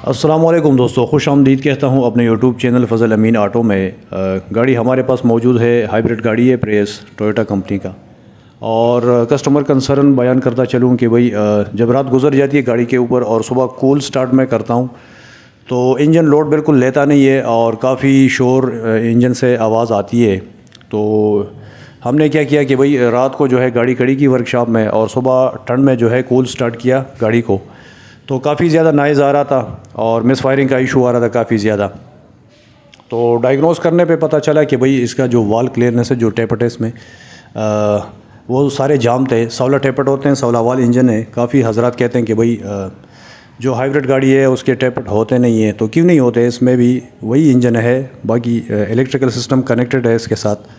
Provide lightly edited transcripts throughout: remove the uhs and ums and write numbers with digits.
अस्सलाम वालेकुम दोस्तों, खुश आमदीद कहता हूँ अपने यूट्यूब चैनल फ़ज़ल अमीन ऑटो में। गाड़ी हमारे पास मौजूद है, हाइब्रिड गाड़ी है प्रेस टोयोटा कंपनी का। और कस्टमर कंसर्न बयान करता चलूँ कि भाई जब रात गुजर जाती है गाड़ी के ऊपर और सुबह कूल स्टार्ट मैं करता हूँ तो इंजन लोड बिल्कुल लेता नहीं है और काफ़ी शोर इंजन से आवाज़ आती है। तो हमने क्या किया कि भाई रात को जो है गाड़ी खड़ी की वर्कशॉप में और सुबह ठंड में जो है कूल स्टार्ट किया गाड़ी को, तो काफ़ी ज़्यादा नॉइज़ आ रहा था और मिस फायरिंग का इशू आ रहा था काफ़ी ज़्यादा। तो डायग्नोस करने पे पता चला कि भाई इसका जो वाल क्लियरनेस है, जो टेपट है इसमें वो सारे जाम थे। 16 टेपट होते हैं, 16 वाल इंजन है। काफ़ी हजरात कहते हैं कि भाई जो हाइब्रिड गाड़ी है उसके टेपट होते नहीं हैं, तो क्यों नहीं होते? इसमें भी वही इंजन है, बाकी इलेक्ट्रिकल सिस्टम कनेक्टेड है इसके साथ।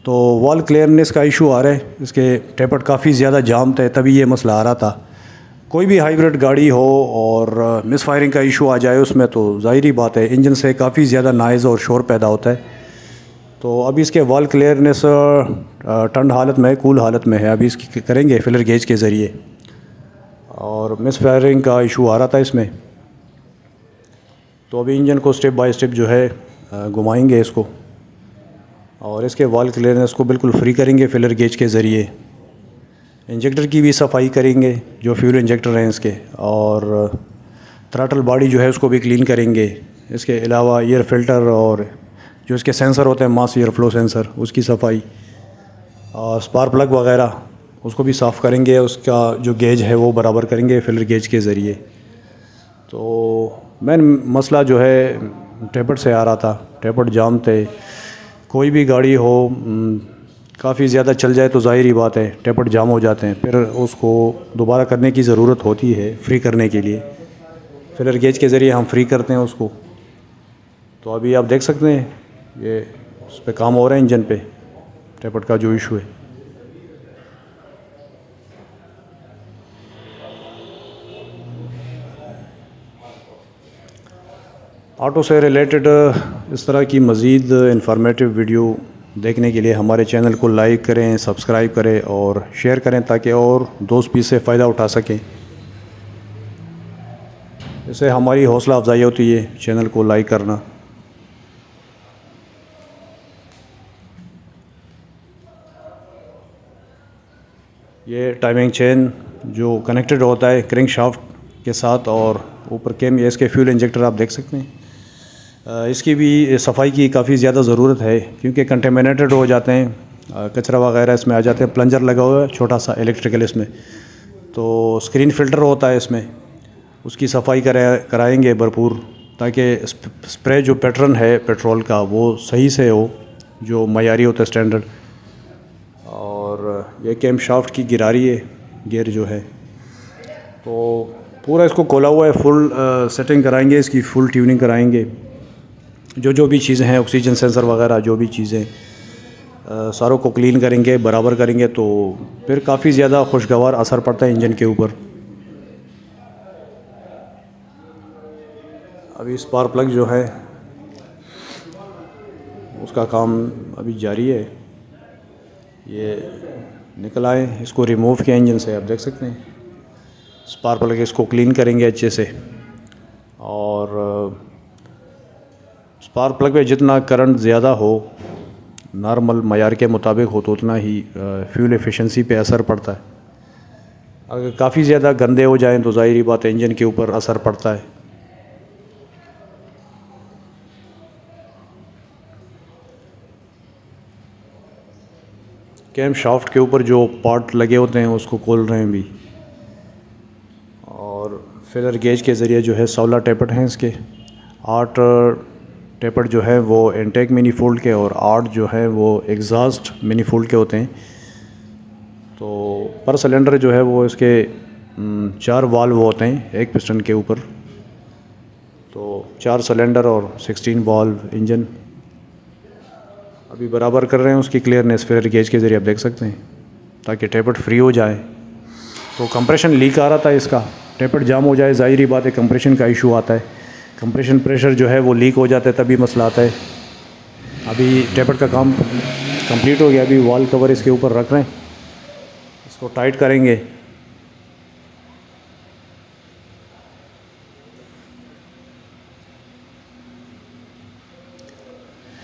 तो वाल क्लियरनेस का इशू आ रहा है, इसके टेपट काफ़ी ज़्यादा जाम थे, तभी ये मसला आ रहा था। कोई भी हाइब्रिड गाड़ी हो और मिस फायरिंग का इशू आ जाए उसमें, तो ज़ाहिरी बात है इंजन से काफ़ी ज़्यादा नॉइज़ और शोर पैदा होता है। तो अभी इसके वाल क्लियरनेस ठंड हालत में, कूल हालत में है, अभी इसकी करेंगे फिलर गेज के ज़रिए। और मिस फायरिंग का इशू आ रहा था इसमें, तो अभी इंजन को स्टेप बाय स्टेप जो है घुमाएंगे इसको और इसके वाल क्लियरनेस को बिल्कुल फ्री करेंगे फिलर गेज के ज़रिए। इंजेक्टर की भी सफाई करेंगे, जो फ्यूल इंजेक्टर हैं इसके, और थ्रॉटल बॉडी जो है उसको भी क्लीन करेंगे। इसके अलावा एयर फ़िल्टर और जो इसके सेंसर होते हैं, मास एयर फ्लो सेंसर, उसकी सफाई, और स्पार्क प्लग वगैरह उसको भी साफ़ करेंगे। उसका जो गेज है वो बराबर करेंगे फिलर गेज के ज़रिए। तो मेन मसला जो है टेपट से आ रहा था, टेपट जाम थे। कोई भी गाड़ी हो काफ़ी ज़्यादा चल जाए तो ज़ाहिरी बात है टेपट जाम हो जाते हैं, फिर उसको दोबारा करने की ज़रूरत होती है फ्री करने के लिए। फिलर गेज के ज़रिए हम फ्री करते हैं उसको। तो अभी आप देख सकते हैं ये उस पर काम हो रहा है इंजन पे, टेपट का जो इशू है। ऑटो से रिलेटेड इस तरह की मज़ीद इंफॉर्मेटिव वीडियो देखने के लिए हमारे चैनल को लाइक करें, सब्सक्राइब करें और शेयर करें, ताकि और दोस्त भी इससे फ़ायदा उठा सकें। इससे हमारी हौसला अफजाई होती है चैनल को लाइक करना। ये टाइमिंग चेन जो कनेक्टेड होता है क्रैंक शाफ्ट के साथ, और ऊपर कैम, ये इसके फ्यूल इंजेक्टर आप देख सकते हैं। इसकी भी सफाई की काफ़ी ज़्यादा ज़रूरत है, क्योंकि कंटेमिनेटेड हो जाते हैं, कचरा वगैरह इसमें आ जाते हैं। प्लंजर लगा हुआ है छोटा सा इलेक्ट्रिकल इसमें, तो स्क्रीन फ़िल्टर होता है इसमें, उसकी सफाई कराएंगे भरपूर, ताकि स्प्रे जो पैटर्न है पेट्रोल का वो सही से हो, जो मयारी होता है स्टैंडर्ड। और ये कैम शाफ्ट की गिरारी है, गियर जो है, तो पूरा इसको खोला हुआ है। फुल सेटिंग कराएंगे, इसकी फुल ट्यूनिंग कराएंगे। जो भी चीज़ें हैं, ऑक्सीजन सेंसर वगैरह जो भी चीज़ें, सारों को क्लीन करेंगे, बराबर करेंगे, तो फिर काफ़ी ज़्यादा खुशगवार असर पड़ता है इंजन के ऊपर। अभी स्पार्क प्लग जो है उसका काम अभी जारी है। ये निकल आए, इसको रिमूव किया इंजन से, आप देख सकते हैं। स्पार्क प्लग इसको क्लीन करेंगे अच्छे से, और स्पार्क प्लग पे जितना करंट ज़्यादा हो, नॉर्मल मयार के मुताबिक हो, तो उतना ही फ्यूल एफिशिएंसी पे असर पड़ता है। अगर काफ़ी ज़्यादा गंदे हो जाएं तो ज़ाहिरी बात है इंजन के ऊपर असर पड़ता है। कैम शाफ्ट के ऊपर जो पार्ट लगे होते हैं उसको खोल रहे हैं अभी, और फिलर गेज के ज़रिए जो है 16 टेपट हैं इसके। 8 टेपट जो है वो इनटेक मिनी फोल्ड के, और 8 जो है वो एग्जॉस्ट मिनी फोल्ड के होते हैं। तो पर सिलेंडर जो है वो इसके 4 वाल्व होते हैं एक पिस्टन के ऊपर, तो 4 सिलेंडर और 16 वाल्व इंजन। अभी बराबर कर रहे हैं उसकी क्लियरनेस फिलर गेज के ज़रिए, आप देख सकते हैं, ताकि टेपट फ्री हो जाए। तो कंप्रेशन लीक आ रहा था इसका, टेपट जाम हो जाए ज़ाहिरी बात है कंप्रेशन का इशू आता है। कंप्रेशन प्रेशर जो है वो लीक हो जाता है, तभी मसला आता है। अभी टेपट का काम कंप्लीट हो गया, अभी वॉल कवर इसके ऊपर रख रहे हैं, इसको टाइट करेंगे।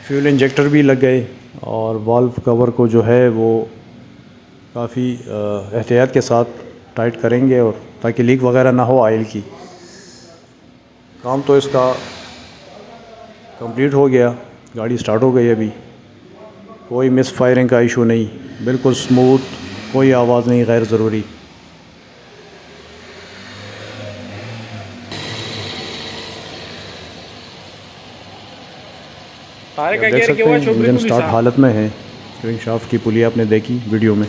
फ्यूल इंजेक्टर भी लग गए और वाल्व कवर को जो है वो काफ़ी एहतियात के साथ टाइट करेंगे और ताकि लीक वगैरह ना हो ऑयल की। काम तो इसका कंप्लीट हो गया, गाड़ी स्टार्ट हो गई अभी, कोई मिस फायरिंग का इशू नहीं, बिल्कुल स्मूथ, कोई आवाज़ नहीं गैर ज़रूरी। देख सकते हैं इंजन स्टार्ट हालत में है। क्रिंक शाफ्ट की पुली आपने देखी वीडियो में,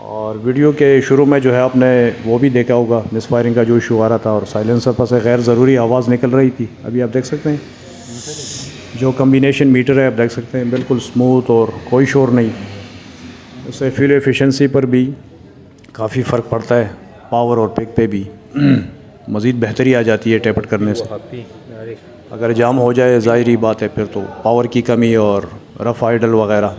और वीडियो के शुरू में जो है आपने वो भी देखा होगा मिस फायरिंग का जो इशू आ रहा था और साइलेंसर पर से गैर ज़रूरी आवाज़ निकल रही थी। अभी आप देख सकते हैं जो कम्बिनेशन मीटर है, आप देख सकते हैं बिल्कुल स्मूथ और कोई शोर नहीं। उससे फ्यूल एफिशिएंसी पर भी काफ़ी फ़र्क पड़ता है, पावर और पिक पे भी मज़ीद बेहतरी आ जाती है टैपट करने से। अगर जाम हो जाए ज़ाहिरी बात है फिर तो पावर की कमी और रफ़ आइडल वगैरह